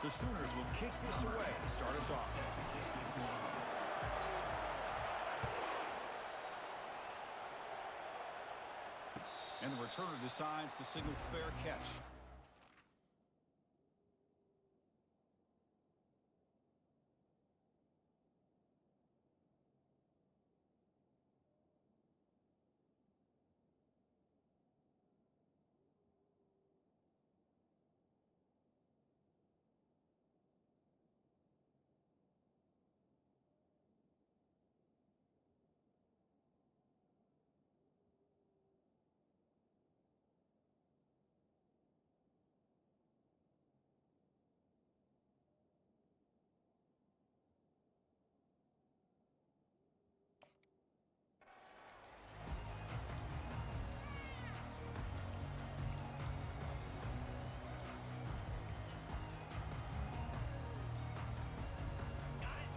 The Sooners will kick this away to start us off. And the returner decides to signal fair catch.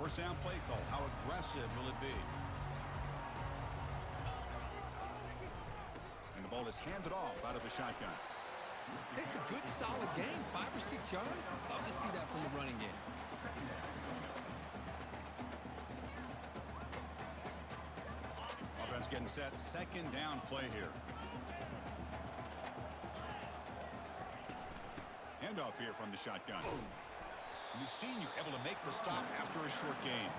First down play call. How aggressive will it be? And the ball is handed off out of the shotgun. It's a good, solid game. 5 or 6 yards. Love to see that from the running game. Offense getting set. Second down play here. Handoff here from the shotgun. And the senior able to make the stop after a short gain.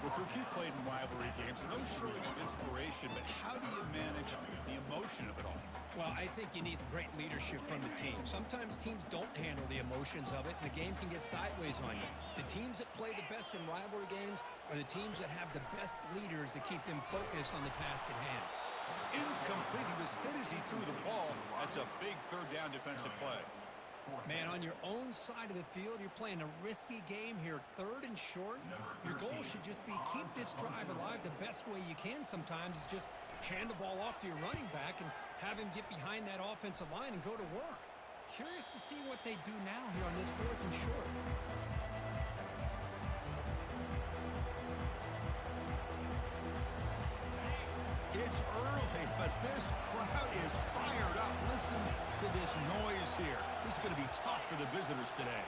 Well, Kirk, you played in rivalry games. No shortage of inspiration, but how do you manage the emotion of it all? Well, I think you need great leadership from the team. Sometimes teams don't handle the emotions of it, and the game can get sideways on you. The teams that play the best in rivalry games are the teams that have the best leaders to keep them focused on the task at hand. Incomplete. He was hit as he threw the ball. That's a big third down defensive play. Man, on your own side of the field, you're playing a risky game here, 3rd and short. Your goal should just be keep this drive alive the best way you can sometimes is just hand the ball off to your running back and have him get behind that offensive line and go to work. Curious to see what they do now here on this 4th and short. It's early, but this crowd is fired up. Listen to this noise here. This is going to be tough for the visitors today.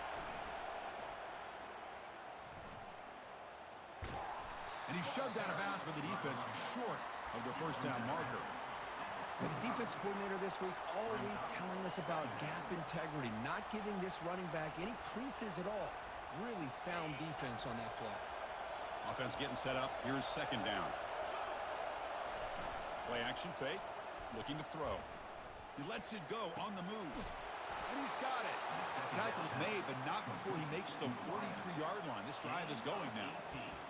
And he's shoved out of bounds by the defense short of the first down marker. The defense coordinator this week all week telling us about gap integrity, not giving this running back any creases at all. Really sound defense on that play. Offense getting set up. Here's second down. Play action fake, looking to throw. He lets it go on the move. And he's got it. Tackle's made, but not before he makes the 43-yard line. This drive is going now.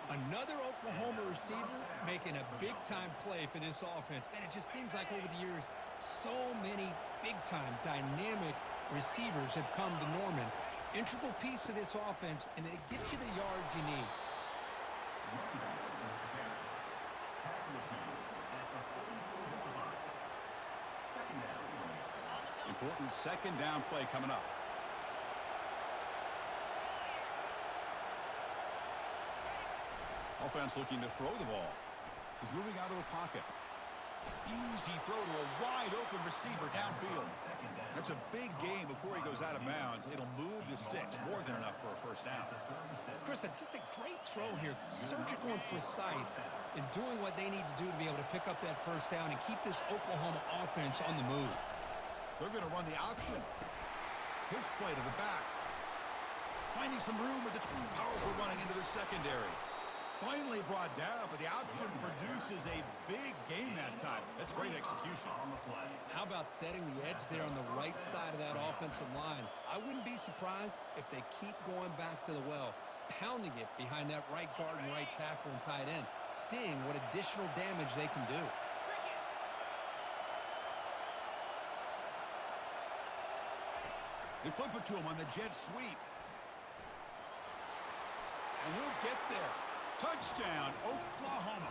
Another Oklahoma receiver making a big-time play for this offense. Man, it just seems like over the years, so many big-time, dynamic receivers have come to Norman. Integral piece of this offense, and it gets you the yards you need. Important second down play coming up. Offense looking to throw the ball. He's moving out of the pocket. Easy throw to a wide-open receiver downfield. That's a big gain before he goes out of bounds. It'll move the sticks. More than enough for a first down. Chris, just a great throw here. Surgical and precise in doing what they need to do to be able to pick up that first down and keep this Oklahoma offense on the move. They're going to run the option. Pitch play to the back. Finding some room with its powerful running into the secondary. Finally brought down, but the option produces a big gain that time. That's great execution. How about setting the edge there on the right side of that offensive line? I wouldn't be surprised if they keep going back to the well, pounding it behind that right guard and right tackle and tight end, seeing what additional damage they can do. They flip it to him on the jet sweep. And he'll get there. Touchdown, Oklahoma.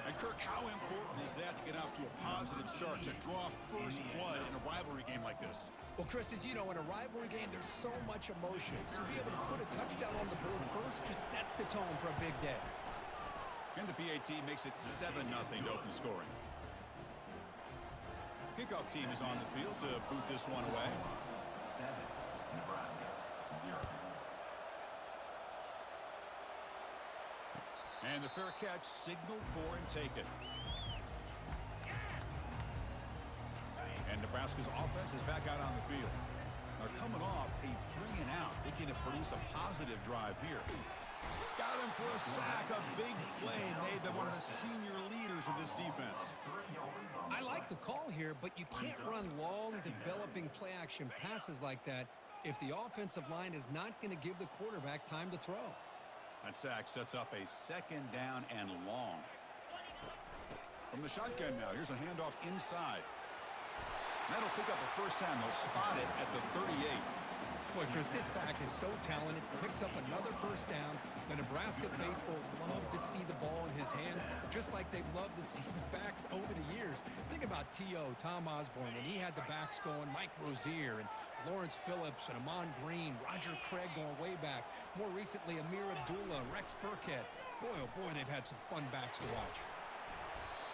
And Kirk, how important is that to get off to a positive start, to draw first blood in a rivalry game like this? Well, Chris, as you know, in a rivalry game, there's so much emotion. So to be able to put a touchdown on the board first just sets the tone for a big day. And the PAT makes it 7-0 to open scoring. Kickoff team is on the field to boot this one away. 7, Nebraska, 0. the fair catch, signal for and take it. And Nebraska's offense is back out on the field. They're coming off a 3-and-out, looking to produce a positive drive here. Got him for a sack. A big play made them one of the senior leaders of this defense. I like the call here, but you can't run long, developing play-action passes like that if the offensive line is not going to give the quarterback time to throw. That sack sets up a 2nd down and long. From the shotgun now, here's a handoff inside. That'll pick up a first down. They'll spot it at the 38. Boy, Chris, this back is so talented. Picks up another first down. The Nebraska faithful love to see the ball in his hands, just like they've loved to see the backs over the years. Think about T.O., Tom Osborne, when he had the backs going, Mike Rozier and Lawrence Phillips and Amon Green, Roger Craig going way back. More recently, Amir Abdullah, Rex Burkhead. Boy, oh boy, they've had some fun backs to watch.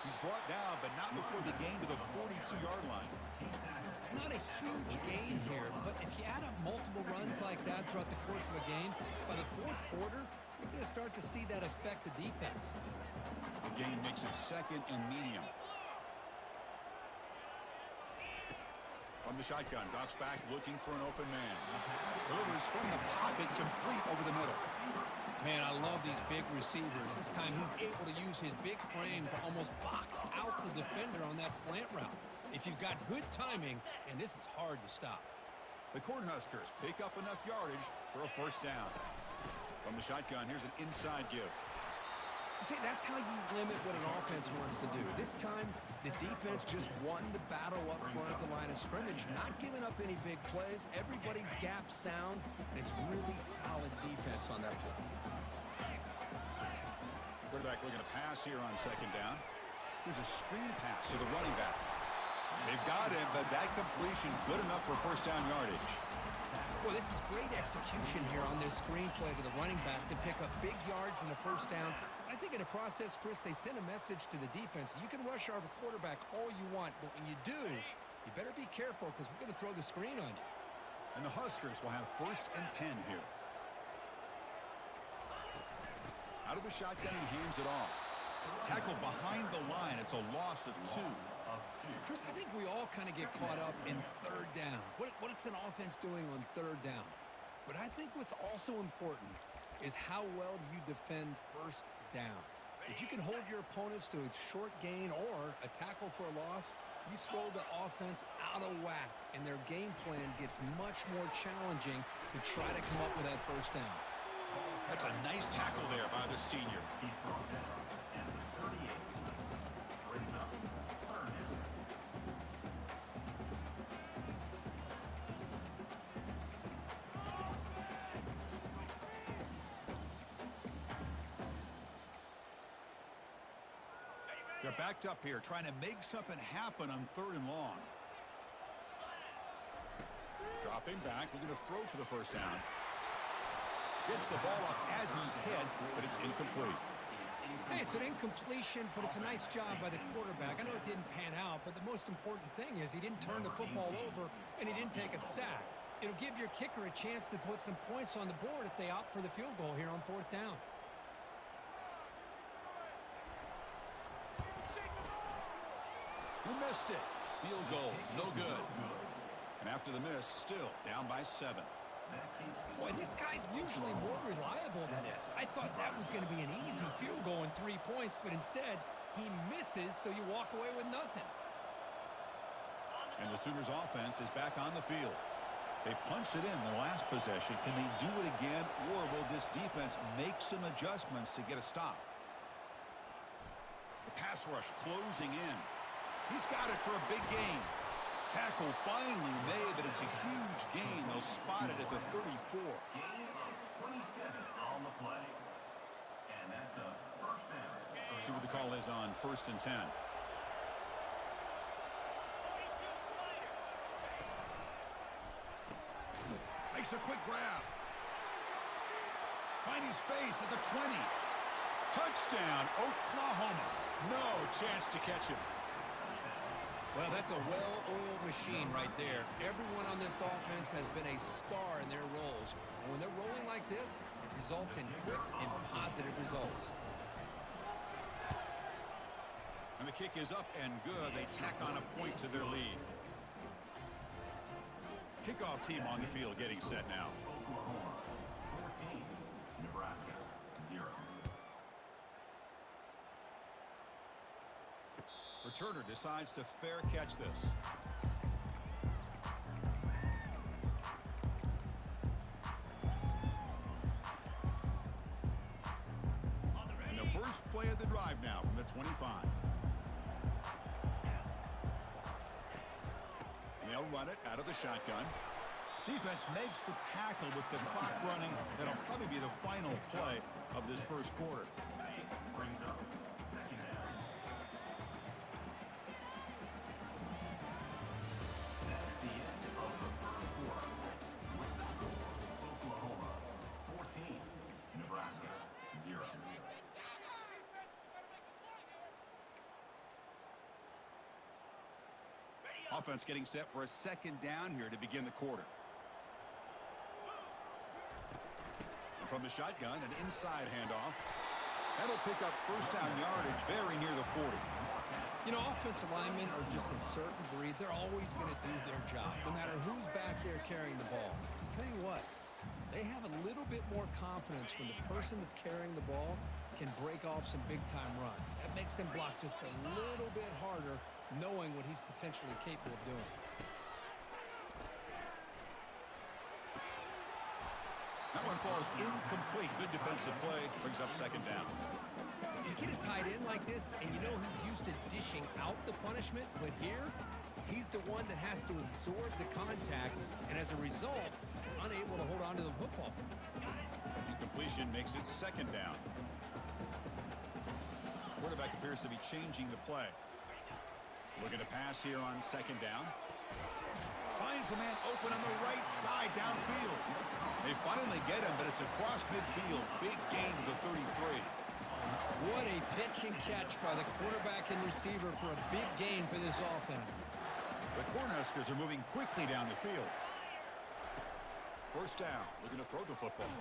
He's brought down, but not before the gain to the 42-yard line. It's not a huge gain here, but if you add up multiple runs like that throughout the course of a game, by the 4th quarter, you're going to start to see that affect the defense. The gain makes it 2nd and medium. From the shotgun, drops back looking for an open man. Delivers from the pocket, complete over the middle. Man, I love these big receivers. This time he's able to use his big frame to almost box out the defender on that slant route. If you've got good timing, and this is hard to stop. The Cornhuskers pick up enough yardage for a first down. From the shotgun, here's an inside give. See, that's how you limit what an offense wants to do. This time, the defense just won the battle up front at the line of scrimmage, not giving up any big plays. Everybody's gap sound, and it's really solid defense on that play. Quarterback looking to pass here on 2nd down. Here's a screen pass to the running back. They've got him, but that completion good enough for first down yardage. Well, this is great execution here on this screenplay to the running back to pick up big yards in the first down. I think in the process, Chris, they send a message to the defense. You can rush our quarterback all you want, but when you do, you better be careful because we're going to throw the screen on you. And the Huskers will have 1st and 10 here. Out of the shotgun, he hands it off. Tackle behind the line. It's a loss of 2. Chris, I think we all kind of get caught up in 3rd down. What's an offense doing on 3rd down? But I think what's also important is how well you defend 1st down. If you can hold your opponents to a short gain or a tackle for a loss, you throw the offense out of whack, and their game plan gets much more challenging to try to come up with that first down. That's a nice tackle there by the senior. They're backed up here, trying to make something happen on 3rd and long. Dropping back, looking to throw for the first down. Gets the ball off as he's hit, but it's incomplete. Hey, it's an incompletion, but it's a nice job by the quarterback. I know it didn't pan out, but the most important thing is he didn't turn the football over, and he didn't take a sack. It'll give your kicker a chance to put some points on the board if they opt for the field goal here on 4th down. He missed it. Field goal, no good. And after the miss, still down by 7. Boy, this guy's usually more reliable than this. I thought that was going to be an easy field goal and 3 points, but instead, he misses, so you walk away with nothing. And the Sooners offense is back on the field. They punched it in the last possession. Can they do it again, or will this defense make some adjustments to get a stop? The pass rush closing in. He's got it for a big gain. Tackle finally made, but it's a huge gain. They'll spot it at the 34. Gain of 27 on the play. And that's a first down. See what the call is on 1st and 10. Makes a quick grab. Finding space at the 20. Touchdown, Oklahoma. No chance to catch him. Well, that's a well-oiled machine right there. Everyone on this offense has been a star in their roles. And when they're rolling like this, it results in quick and positive results. And the kick is up and good. They tack on a point to their lead. Kickoff team on the field getting set now. Oklahoma 14, Nebraska 0. Returner decides to fair catch this. And the first play of the drive now from the 25. They'll run it out of the shotgun. Defense makes the tackle with the clock running. That'll probably be the final play of this first quarter. Brings up second down. That's the end of the first quarter. With the score, Oklahoma 14, Nebraska 0. Offense getting set for a second down here to begin the quarter. And from the shotgun, an inside handoff. That'll pick up first down yardage very near the 40. You know, offensive linemen are just a certain breed. They're always going to do their job, no matter who's back there carrying the ball. I'll tell you what, they have a little bit more confidence when the person that's carrying the ball can break off some big-time runs. That makes them block just a little bit harder, knowing what he's potentially capable of doing. That one falls incomplete. Good defensive play. Brings up second down. You get a tight end like this, and you know he's used to dishing out the punishment, but here, he's the one that has to absorb the contact, and as a result, he's unable to hold on to the football. Incompletion makes it second down. Quarterback appears to be changing the play. Looking to pass here on second down. Finds a man open on the right side downfield. They finally get him, but it's across midfield. Big gain to the 33. What a pitch and catch by the quarterback and receiver for a big gain for this offense. The Cornhuskers are moving quickly down the field. First down, looking to throw the football.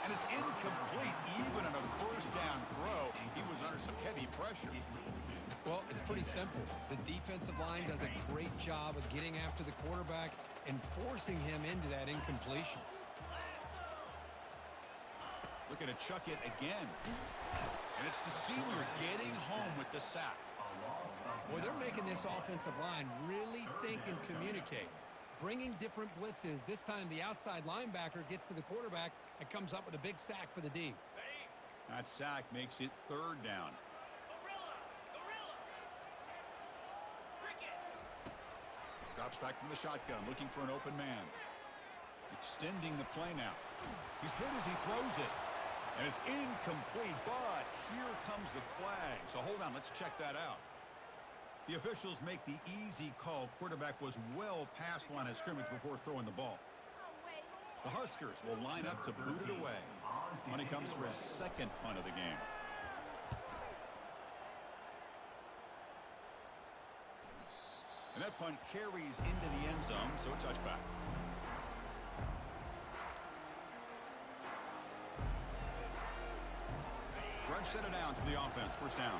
And it's incomplete. Even on a first down throw, he was under some heavy pressure. Well, it's pretty simple. The defensive line does a great job of getting after the quarterback and forcing him into that incompletion. Looking to chuck it again. And it's the senior getting home with the sack. Boy, they're making this offensive line really think and communicate. Bringing different blitzes. This time the outside linebacker gets to the quarterback and comes up with a big sack for the D. That sack makes it third down. Drops back from the shotgun, looking for an open man. Extending the play now. He's hit as he throws it. And it's incomplete, but here comes the flag. So hold on, let's check that out. The officials make the easy call. Quarterback was well past the line of scrimmage before throwing the ball. The Huskers will line up to boot it away. Money comes for his second punt of the game. And that punt carries into the end zone, so a touchback. Fresh set of downs for the offense. First down.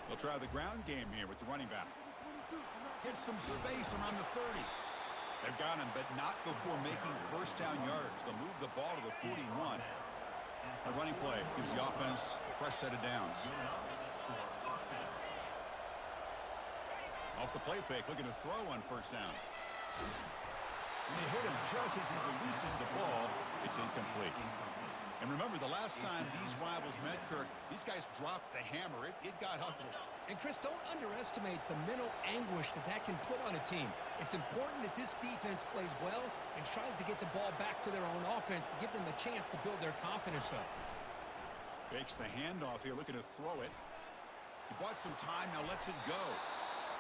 They'll try the ground game here with the running back. Get some space around the 30. They've got him, but not before making first down yards. They'll move the ball to the 41. A running play gives the offense a fresh set of downs. Off the play fake, looking to throw on first down. And they hit him just as he releases the ball. It's incomplete. And remember, the last time these rivals met, Kirk, these guys dropped the hammer. It got ugly. And, Chris, don't underestimate the mental anguish that can put on a team. It's important that this defense plays well and tries to get the ball back to their own offense to give them a chance to build their confidence up. Fakes the handoff here, looking to throw it. He bought some time, now lets it go.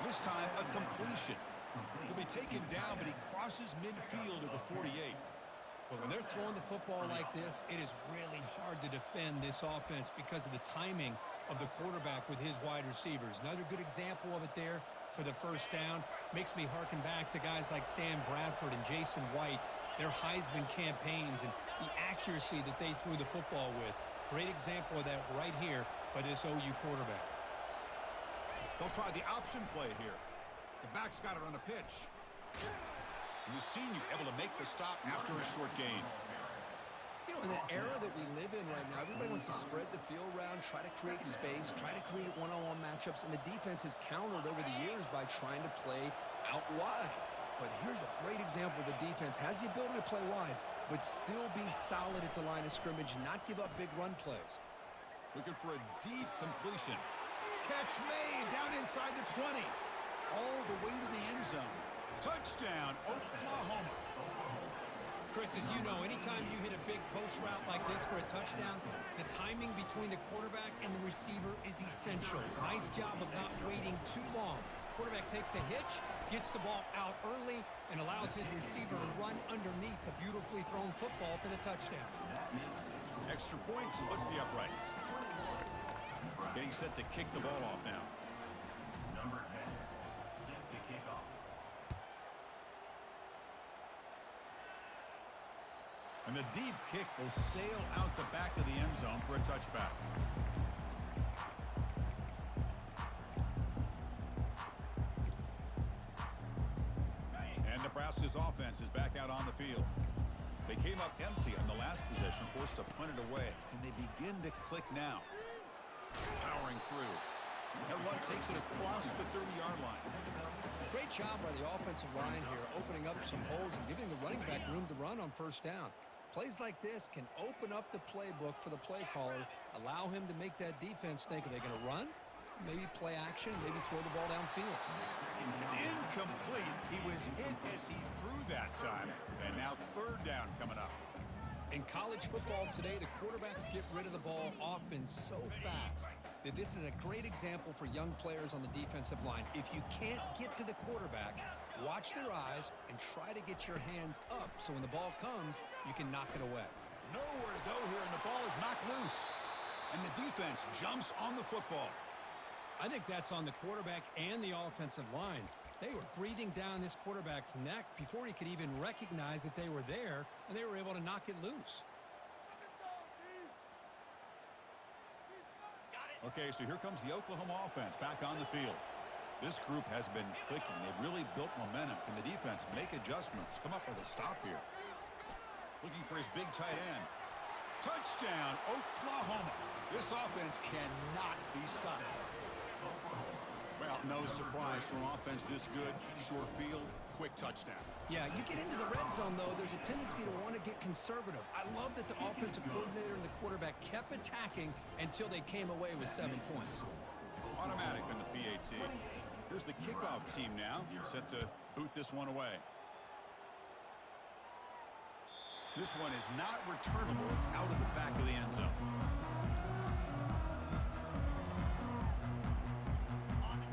This time, a completion. He'll be taken down, but he crosses midfield to the 48. But when they're throwing the football like this, it is really hard to defend this offense because of the timing of the quarterback with his wide receivers. Another good example of it there for the first down. Makes me harken back to guys like Sam Bradford and Jason White their Heisman campaigns and the accuracy that they threw the football with. Great example of that right here by this OU quarterback. They'll try the option play here. The back's got it on the pitch. And the senior able to make the stop after a short gain. You know, in the era that we live in right now, everybody wants to spread the field around, try to create space, try to create one-on-one matchups, and the defense has countered over the years by trying to play out wide. But here's a great example. The defense has the ability to play wide, but still be solid at the line of scrimmage, not give up big run plays. Looking for a deep completion. Catch made down inside the 20. All the way to the end zone. Touchdown, Oklahoma. Chris, as you know, anytime you hit a big post route like this for a touchdown, the timing between the quarterback and the receiver is essential. Nice job of not waiting too long. Quarterback takes a hitch, gets the ball out early, and allows his receiver to run underneath the beautifully thrown football for the touchdown. Extra point splits the uprights. Getting set to kick the ball off now. Number 10, set to kick off. And the deep kick will sail out the back of the end zone for a touchback. And Nebraska's offense is back out on the field. They came up empty on the last possession, forced to punt it away. And they begin to click now. Powering through. And one takes it across the 30-yard line. Great job by the offensive line here, opening up some holes and giving the running back room to run on first down. Plays like this can open up the playbook for the play caller, allow him to make that defense think, are they going to run? Maybe play action, maybe throw the ball downfield. It's incomplete. He was hit as he threw that time. And now third down coming up. In college football today, the quarterbacks get rid of the ball often so fast that this is a great example for young players on the defensive line. If you can't get to the quarterback, watch their eyes and try to get your hands up so when the ball comes, you can knock it away. Nowhere to go here, and the ball is knocked loose. And the defense jumps on the football. I think that's on the quarterback and the offensive line. They were breathing down this quarterback's neck before he could even recognize that they were there, and they were able to knock it loose. Okay, so here comes the Oklahoma offense back on the field. This group has been clicking. They've really built momentum. Can the defense make adjustments? Come up with a stop here. Looking for his big tight end. Touchdown, Oklahoma. This offense cannot be stopped. Well, no surprise for an offense this good. Short field, quick touchdown. Yeah, you get into the red zone, though, there's a tendency to want to get conservative. I love that the offensive coordinator and the quarterback kept attacking until they came away with 7 points. Automatic in the PAT. Here's the kickoff team now, set to boot this one away. This one is not returnable. It's out of the back of the end zone.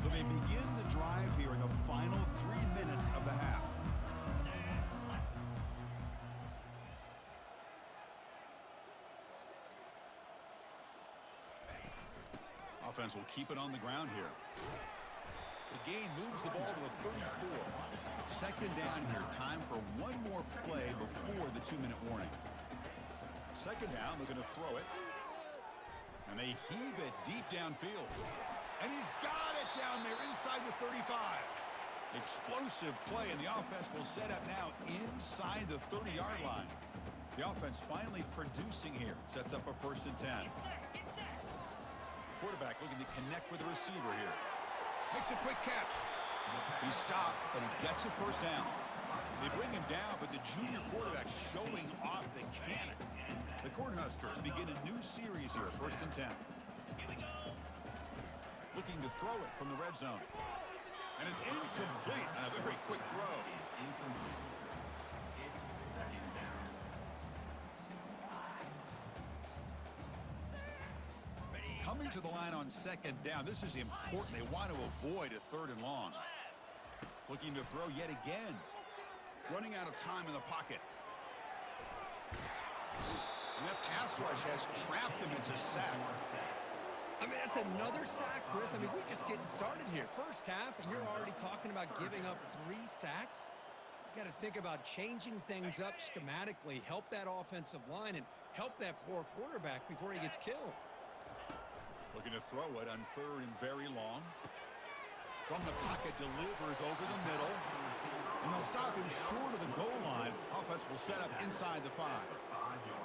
So they begin the drive here in the final 3 minutes of the half. Offense will keep it on the ground here. The gain moves the ball to the 34. Second down here. Time for one more play before the 2-minute warning. Second down, looking to throw it. And they heave it deep downfield. And he's got it down there inside the 35. Explosive play, and the offense will set up now inside the 30-yard line. The offense finally producing here. Sets up a 1st and 10. Quarterback looking to connect with the receiver here. Makes a quick catch. He stopped, but he gets a 1st down. They bring him down, but the junior quarterback showing off the cannon. The Cornhuskers begin a new series here, 1st and 10. Looking to throw it from the red zone. And it's incomplete on a very quick throw. Coming to the line on 2nd down. This is important. They want to avoid a 3rd and long. Looking to throw yet again. Running out of time in the pocket. And that pass rush has trapped him into sack. I mean, that's another sack, Chris. I mean, we're just getting started here. First half, and you're already talking about giving up 3 sacks. Got to think about changing things up schematically, help that offensive line, and help that poor quarterback before he gets killed. Looking to throw it on 3rd and very long. From the pocket, delivers over the middle. And they'll stop him short of the goal line. Offense will set up inside the 5.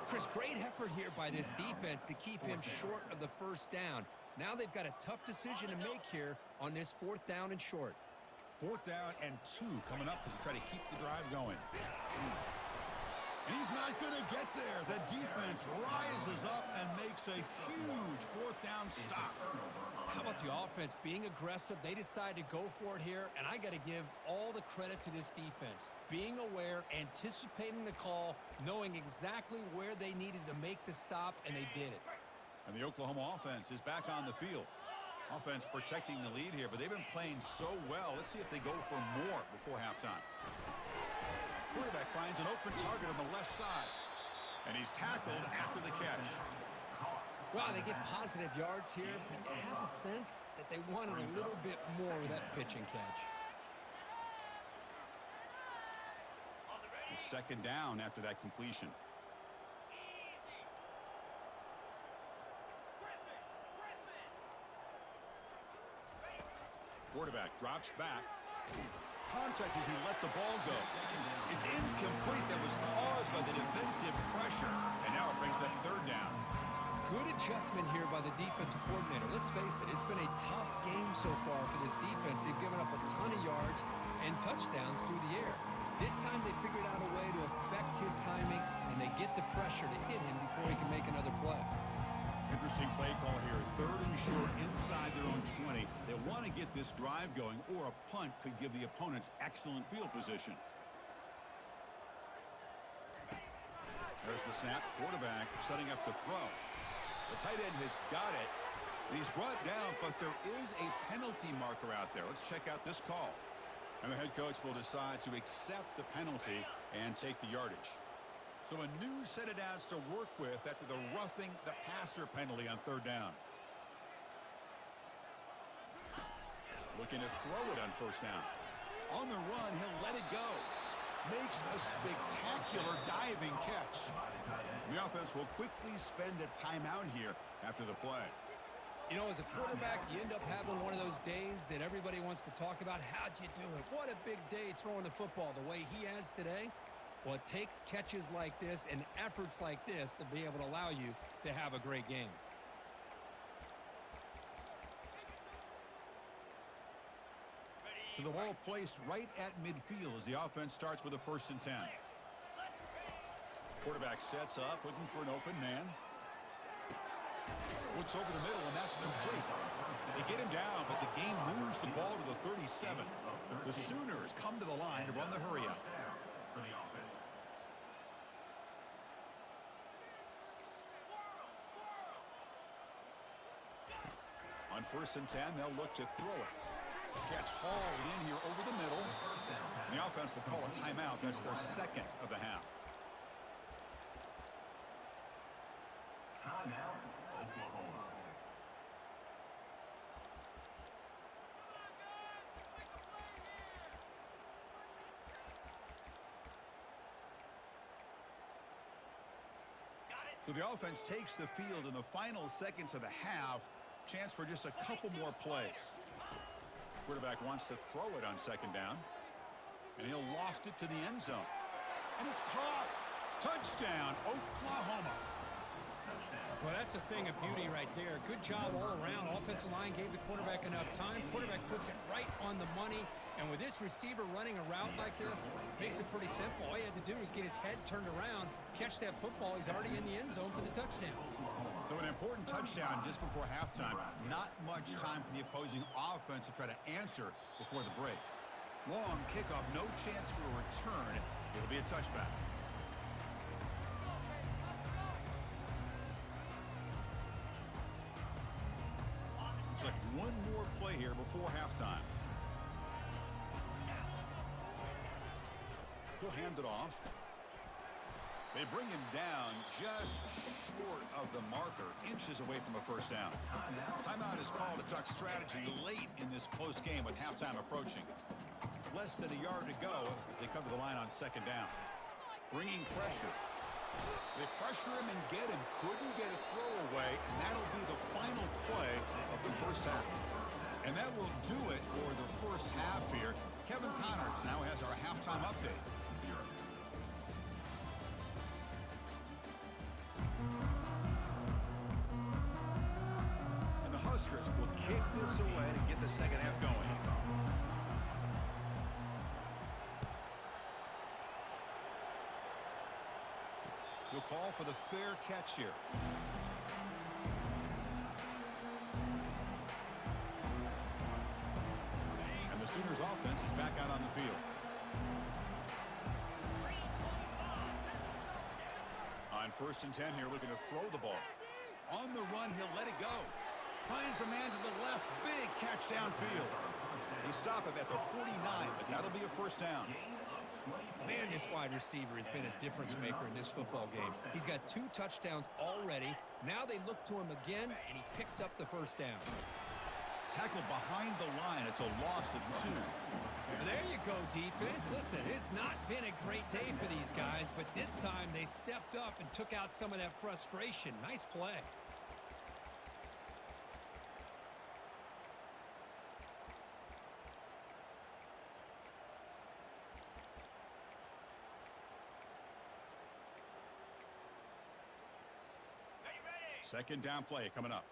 Chris, great effort here by this defense to keep him short of the first down. Now they've got a tough decision to make here on this 4th down and short. 4th down and 2 coming up as they try to keep the drive going. And he's not going to get there. The defense rises up and makes a huge 4th down stop. How about the offense being aggressive? They decide to go for it here, and I got to give all the credit to this defense. Being aware, anticipating the call, knowing exactly where they needed to make the stop, and they did it. And the Oklahoma offense is back on the field. Offense protecting the lead here, but they've been playing so well. Let's see if they go for more before halftime. Quarterback finds an open target on the left side. And he's tackled after the catch. Well, they get positive yards here, but you have a sense that they wanted a little bit more with that pitch and catch. It's 2nd down after that completion. Quarterback drops back. Contact as he let the ball go. It's incomplete. That was caused by the defensive pressure. And now it brings up 3rd down. Good adjustment here by the defensive coordinator. Let's face it, it's been a tough game so far for this defense. They've given up a ton of yards and touchdowns through the air. This time they figured out a way to affect his timing, and they get the pressure to hit him before he can make another play. Interesting play call here. 3rd and short inside their own 20. They want to get this drive going, or a punt could give the opponents excellent field position. There's the snap. Quarterback setting up the throw. The tight end has got it. And he's brought down, but there is a penalty marker out there. Let's check out this call. And the head coach will decide to accept the penalty and take the yardage. So a new set of downs to work with after the roughing the passer penalty on 3rd down. Looking to throw it on 1st down. On the run, he'll let it go. Makes a spectacular diving catch. The offense will quickly spend a timeout here after the play. You know, as a quarterback, you end up having one of those days that everybody wants to talk about. How'd you do it? What a big day throwing the football the way he has today. Well, it takes catches like this and efforts like this to be able to allow you to have a great game. So the ball placed right at midfield as the offense starts with a 1st and 10. Quarterback sets up, looking for an open man. Looks over the middle, and that's complete. They get him down, but the game moves the ball to the 37. The Sooners come to the line to run the hurry up. On 1st and 10, they'll look to throw it. Catch hauled in here over the middle. The offense will call a timeout. That's their 2nd of the half. Timeout, Oklahoma. So the offense takes the field in the final seconds of the half. Chance for just a couple more plays. Quarterback wants to throw it on 2nd down. And he'll loft it to the end zone. And it's caught. Touchdown, Oklahoma. Well, that's a thing of beauty right there. Good job all around. Offensive line gave the quarterback enough time. Quarterback puts it right on the money. And with this receiver running a route like this, makes it pretty simple. All you had to do was get his head turned around, catch that football. He's already in the end zone for the touchdown. So an important touchdown just before halftime. Not much time for the opposing offense to try to answer before the break. Long kickoff, no chance for a return. It'll be a touchback. Looks like one more play here before halftime. He'll hand it off. They bring him down just short of the marker, inches away from a 1st down. Timeout is called to talk strategy late in this close game with halftime approaching. less than a yard to go as they come to the line on second down. Bringing pressure. They pressure him and get him. Couldn't get a throw away, and that'll be the final play of the first half. And that will do it for the first half here. Kevin Connors now has our halftime update. And the Huskers will kick this away to get the second half going. He'll call for the fair catch here. And the Sooners offense is back out on the field. On 1st and 10 here, looking to throw the ball. On the run, he'll let it go. Finds a man to the left. Big catch downfield. They stop him at the 49, but that'll be a first down. Man, this wide receiver has been a difference maker in this football game. He's got 2 touchdowns already. Now they look to him again, and he picks up the first down. Tackled behind the line. It's a loss of 2. There you go, defense. Listen, it's not been a great day for these guys, but this time they stepped up and took out some of that frustration. Nice play. Second down play coming up.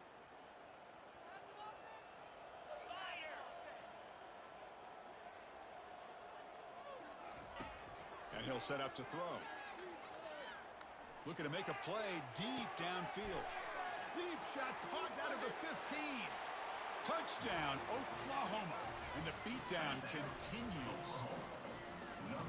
And he'll set up to throw. Looking to make a play deep downfield. Deep shot caught out of the 15. Touchdown, Oklahoma. And the beatdown continues.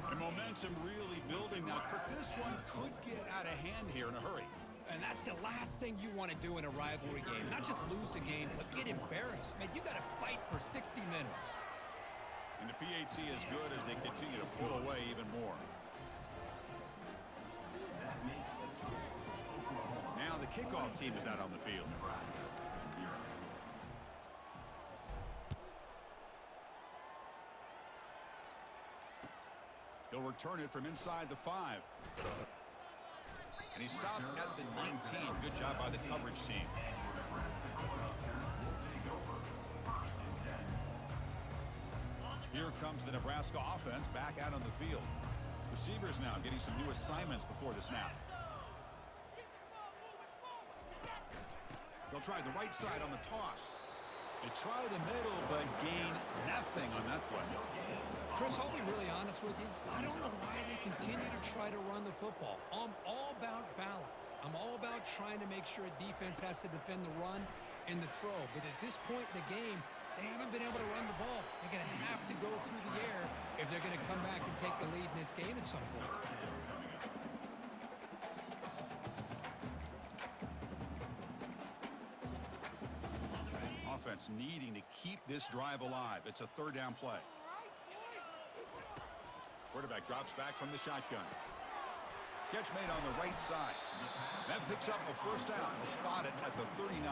The momentum really building now. Kirk, this one could get out of hand here in a hurry. And that's the last thing you want to do in a rivalry game. Not just lose the game, but get embarrassed. Man, you got to fight for 60 minutes. And the PAT is good as they continue to pull away even more. Now the kickoff team is out on the field. He'll return it from inside the 5. And he stopped at the 19. Good job by the coverage team. Here comes the Nebraska offense back out on the field. Receivers now getting some new assignments before the snap. They'll try the right side on the toss. They try the middle, but gain nothing on that play. Chris, I'll be really honest with you. I don't know why they continue to try to run the football. I'm all about balance. I'm all about trying to make sure a defense has to defend the run and the throw. But at this point in the game, they haven't been able to run the ball. They're going to have to go through the air if they're going to come back and take the lead in this game at some point. Offense needing to keep this drive alive. It's a third down play. Quarterback drops back from the shotgun. Catch made on the right side. That picks up a first down. We'll spot it at the 39.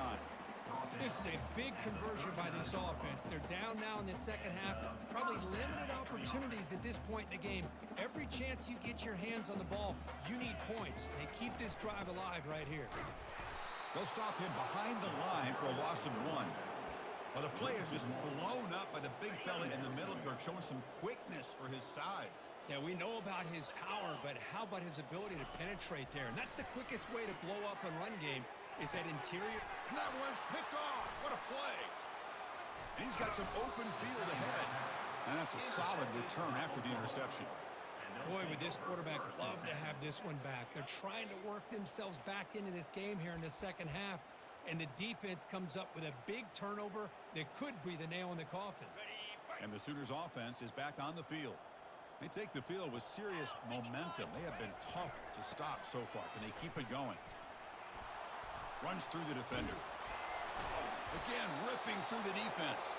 This is a big conversion by this offense. They're down now in the second half. Probably limited opportunities at this point in the game. Every chance you get your hands on the ball, you need points. They keep this drive alive right here. They'll stop him behind the line for a loss of 1. Well, the play is just blown up by the big fella in the middle, Kirk, showing some quickness for his size. Yeah, we know about his power, but how about his ability to penetrate there? And that's the quickest way to blow up a run game is that interior. And that one's picked off. What a play. And he's got some open field ahead. And that's a solid return after the interception. Boy, would this quarterback love to have this one back. They're trying to work themselves back into this game here in the second half. And the defense comes up with a big turnover that could be the nail in the coffin. And the Sooners offense is back on the field. They take the field with serious momentum. They have been tough to stop so far. Can they keep it going? Runs through the defender. Again, ripping through the defense.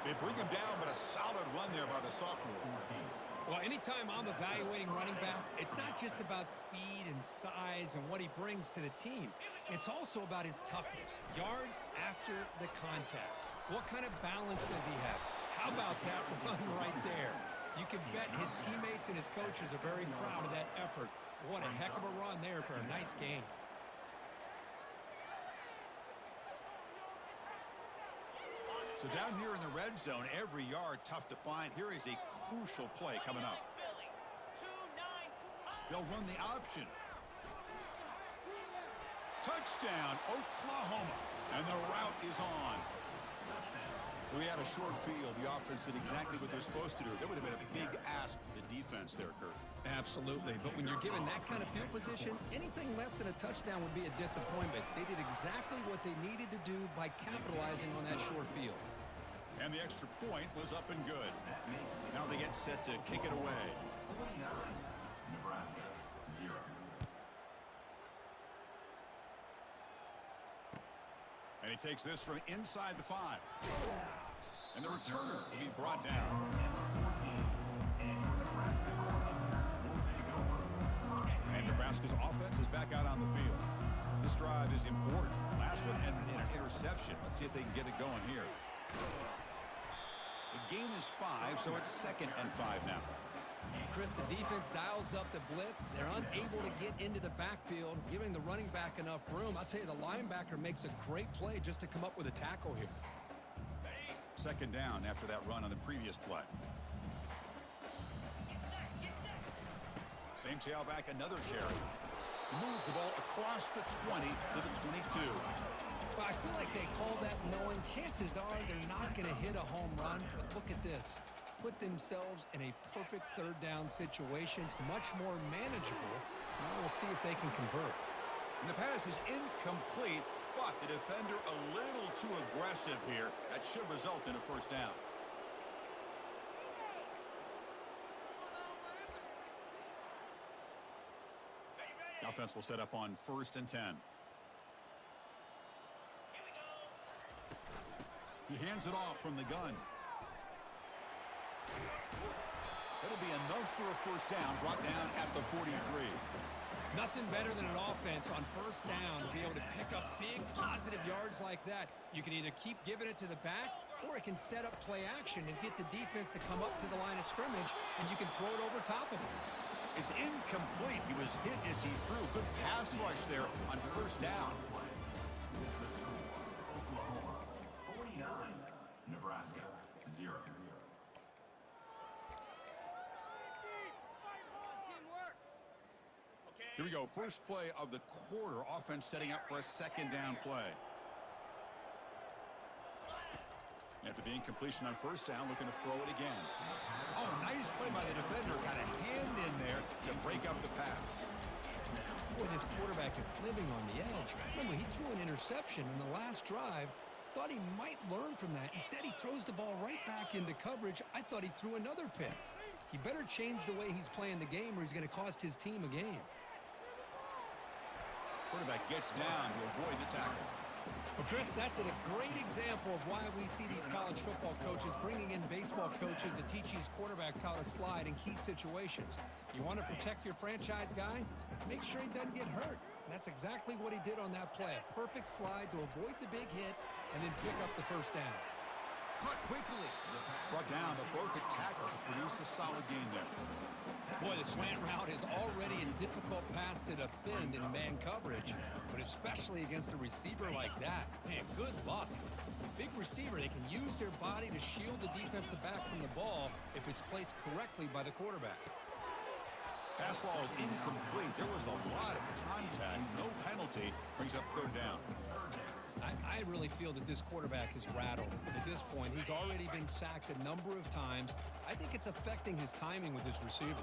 They bring him down, but a solid run there by the sophomore. Well, anytime I'm evaluating running backs, it's not just about speed and size and what he brings to the team. It's also about his toughness. Yards after the contact. What kind of balance does he have? How about that run right there? You can bet his teammates and his coaches are very proud of that effort. What a heck of a run there for a nice game. So down here in the red zone, every yard tough to find. Here is a crucial play coming up. They'll run the option. Touchdown, Oklahoma. And the route is on. We had a short field. The offense did exactly what they're supposed to do. That would have been a big ask for the defense there, Kurt. Absolutely. But when you're given that kind of field position, anything less than a touchdown would be a disappointment. They did exactly what they needed to do by capitalizing on that short field. And the extra point was up and good. Now they get set to kick it away. 49, Nebraska 0. And he takes this from inside the 5. And the returner will be brought down. And Nebraska's offense is back out on the field. This drive is important. Last one ended in an interception. Let's see if they can get it going here. The gain is 5, so it's 2nd and 5 now. Chris, the defense dials up the blitz. They're unable to get into the backfield, giving the running back enough room. I'll tell you, the linebacker makes a great play just to come up with a tackle here. 2nd down after that run on the previous play. Same tailback, another carry. Moves the ball across the 20 to the 22. Well, I feel like they called that knowing chances are they're not going to hit a home run. But look at this. Put themselves in a perfect 3rd down situation. It's much more manageable. Now we'll see if they can convert. And the pass is incomplete, but the defender a little too aggressive here. That should result in a 1st down. The offense will set up on 1st and 10. He hands it off from the gun. That'll be enough for a 1st down, brought down at the 43. Nothing better than an offense on 1st down to be able to pick up big positive yards like that. You can either keep giving it to the back, or it can set up play action and get the defense to come up to the line of scrimmage, and you can throw it over top of it. It's incomplete. He was hit as he threw. Good pass rush there on 1st down. Oklahoma 49, Nebraska 0. Here we go. First play of the quarter. Offense setting up for a 2nd down play. After the incompletion on 1st down, looking to throw it again. Oh, nice play by the defender. Got a hand in there to break up the pass. Boy, this quarterback is living on the edge. Remember, he threw an interception in the last drive. Thought he might learn from that. Instead, he throws the ball right back into coverage. I thought he threw another pick. He better change the way he's playing the game or he's going to cost his team a game. Quarterback gets down to avoid the tackle. Well, Chris, that's a great example of why we see these college football coaches bringing in baseball coaches to teach these quarterbacks how to slide in key situations. You want to protect your franchise guy? Make sure he doesn't get hurt. And that's exactly what he did on that play. A perfect slide to avoid the big hit and then pick up the 1st down. Caught quickly. Brought down, but broke a tackle to produce a solid gain there. Boy, the slant route is already a difficult pass to defend in man coverage, but especially against a receiver like that. Man, good luck. Big receiver, they can use their body to shield the defensive back from the ball if it's placed correctly by the quarterback. Pass ball is incomplete. There was a lot of contact. No penalty. Brings up 3rd down. I really feel that this quarterback is rattled. At this point, he's already been sacked a number of times. I think it's affecting his timing with his receivers.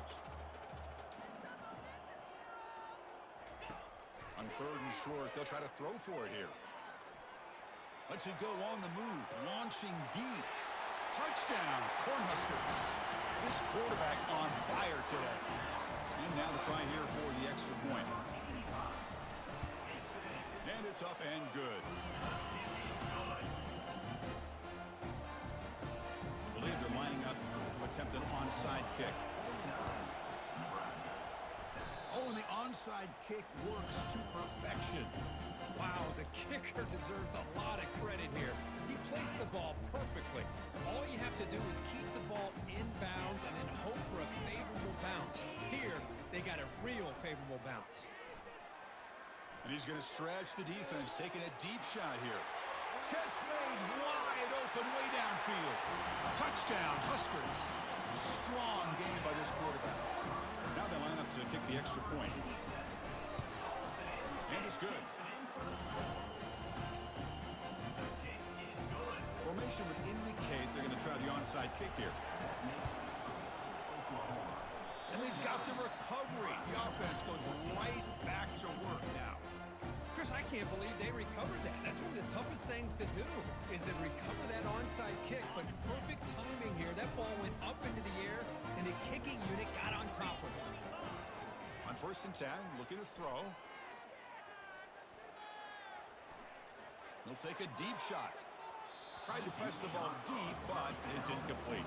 On 3rd and short, they'll try to throw for it here. Lets it go on the move. Launching deep. Touchdown, Cornhuskers. This quarterback on fire today. And now the try here for the extra point. And it's up and good. I believe they're lining up to attempt an onside kick. Oh, and the onside kick works to perfection. Wow, the kicker deserves a lot of credit here. He placed the ball perfectly. All you have to do is keep the ball in bounds and then favorable bounce. And he's going to stretch the defense, taking a deep shot here. Catch made wide open way downfield. Touchdown, Huskers. Strong game by this quarterback. Now they line up to kick the extra point. And it's good. Formation would indicate they're going to try the onside kick here. And they've got the recovery. The offense goes right back to work now. Chris, I can't believe they recovered that. That's one of the toughest things to do, is to recover that onside kick. But perfect timing here. That ball went up into the air, and the kicking unit got on top of it. On 1st and 10, looking to throw. He'll take a deep shot. Tried to press the ball deep, but it's incomplete.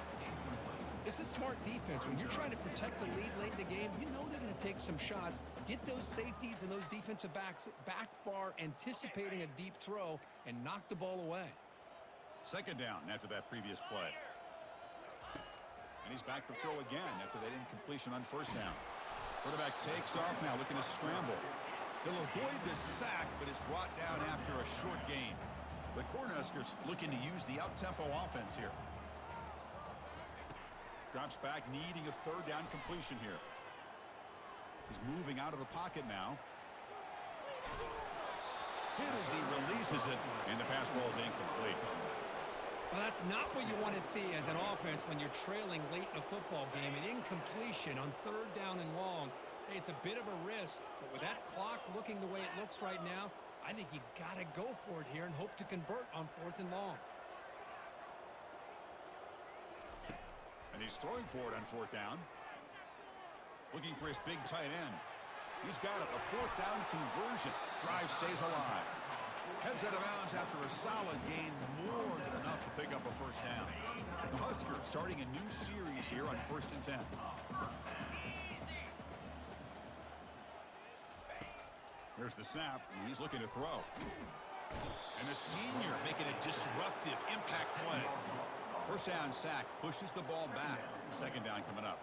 This is smart defense. When you're trying to protect the lead late in the game, you know they're going to take some shots, get those safeties and those defensive backs back far, anticipating a deep throw, and knock the ball away. 2nd down after that previous play. And he's back to throw again after that incompletion on 1st down. Quarterback takes off now, looking to scramble. He'll avoid the sack, but is brought down after a short gain. The Cornhuskers looking to use the up-tempo offense here. Drops back, needing a 3rd down completion here. He's moving out of the pocket now. Hit as he releases it, and the pass ball is incomplete. Well, that's not what you want to see as an offense when you're trailing late in a football game. An incompletion on 3rd down and long. Hey, it's a bit of a risk, but with that clock looking the way it looks right now, I think you got to go for it here and hope to convert on 4th and long. And he's throwing for it on 4th down. Looking for his big tight end. He's got it, a 4th down conversion. Drive stays alive. Heads out of bounds after a solid gain, more than enough to pick up a 1st down. The Huskers starting a new series here on 1st and 10. Here's the snap, and he's looking to throw. And the senior making a disruptive impact play. 1st down sack, pushes the ball back. 2nd down coming up.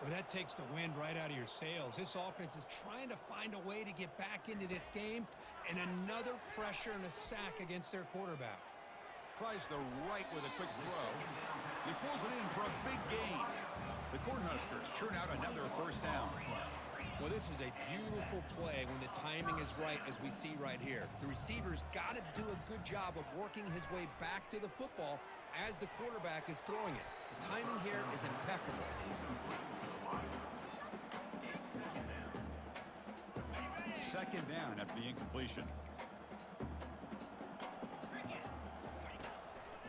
Well, that takes the wind right out of your sails. This offense is trying to find a way to get back into this game, and another pressure and a sack against their quarterback. Tries the right with a quick throw. He pulls it in for a big gain. The Cornhuskers churn out another 1st down. Well, this is a beautiful play when the timing is right, as we see right here. The receiver's got to do a good job of working his way back to the football as the quarterback is throwing it. The timing here is impeccable. 2nd down after the incompletion.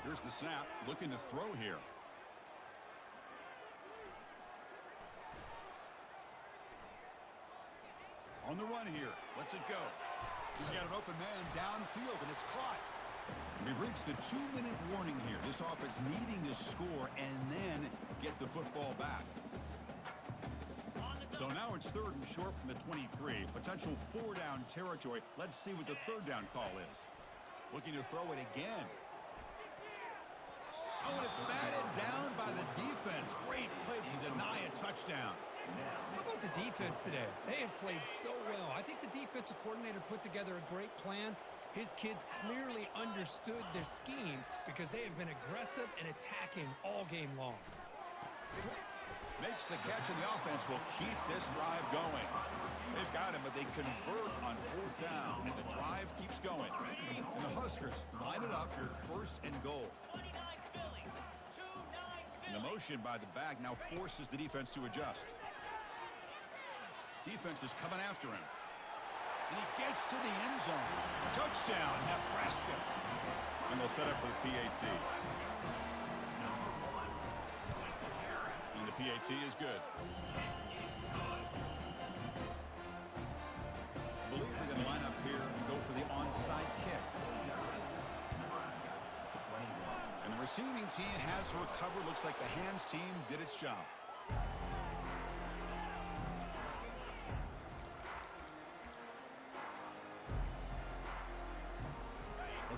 Here's the snap, looking to throw here. On the run here. Lets it go. He's got an open man downfield, and it's caught. And we've reached the 2-minute warning here. This offense needing to score and then get the football back. So now it's 3rd and short from the 23. Potential 4-down territory. Let's see what the 3rd down call is. Looking to throw it again. Oh, and it's batted down by the defense. Great play to deny a touchdown. How about the defense today? They have played so well. I think the defensive coordinator put together a great plan. His kids clearly understood their scheme because they have been aggressive and attacking all game long. Makes the catch, and the offense will keep this drive going. They've got him, but they convert on 4th down, and the drive keeps going. And the Huskers line it up with 1st and goal. And the motion by the back now forces the defense to adjust. Defense is coming after him. And he gets to the end zone. Touchdown, Nebraska. And they'll set up for the PAT. And the PAT is good. I believe they're going to line up here and go for the onside kick. And the receiving team has recovered. Looks like the hands team did its job.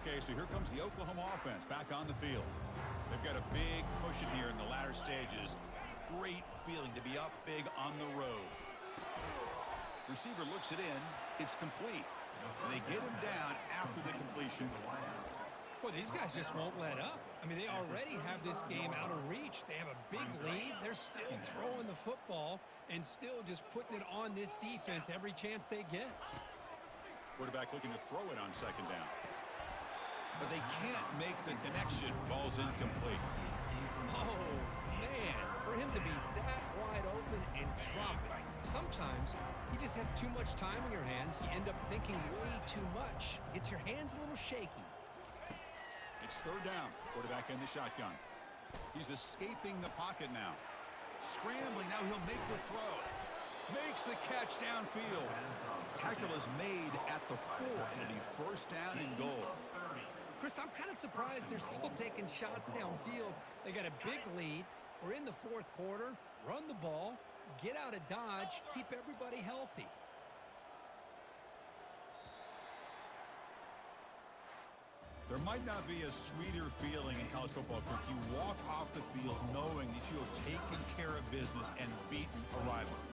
Okay, so here comes the Oklahoma offense back on the field. They've got a big cushion here in the latter stages. Great feeling to be up big on the road. Receiver looks it in. It's complete. And they get him down after the completion. Boy, these guys just won't let up. I mean, they already have this game out of reach. They have a big lead. They're still throwing the football and still just putting it on this defense every chance they get. Quarterback looking to throw it on second down. But they can't make the connection. Ball's incomplete. Oh, man, for him to be that wide open and drop it. Sometimes you just have too much time in your hands. You end up thinking way too much. Gets your hands a little shaky. It's third down. Quarterback in the shotgun. He's escaping the pocket now. Scrambling. Now he'll make the throw. Makes the catch downfield. Tackle is made at the 4. It'll be first down and goal. Chris, I'm kind of surprised they're still taking shots downfield. They got a big lead. We're in the fourth quarter. Run the ball. Get out of Dodge. Keep everybody healthy. There might not be a sweeter feeling in college football, Kirk. You walk off the field knowing that you have taken care of business and beaten a rival.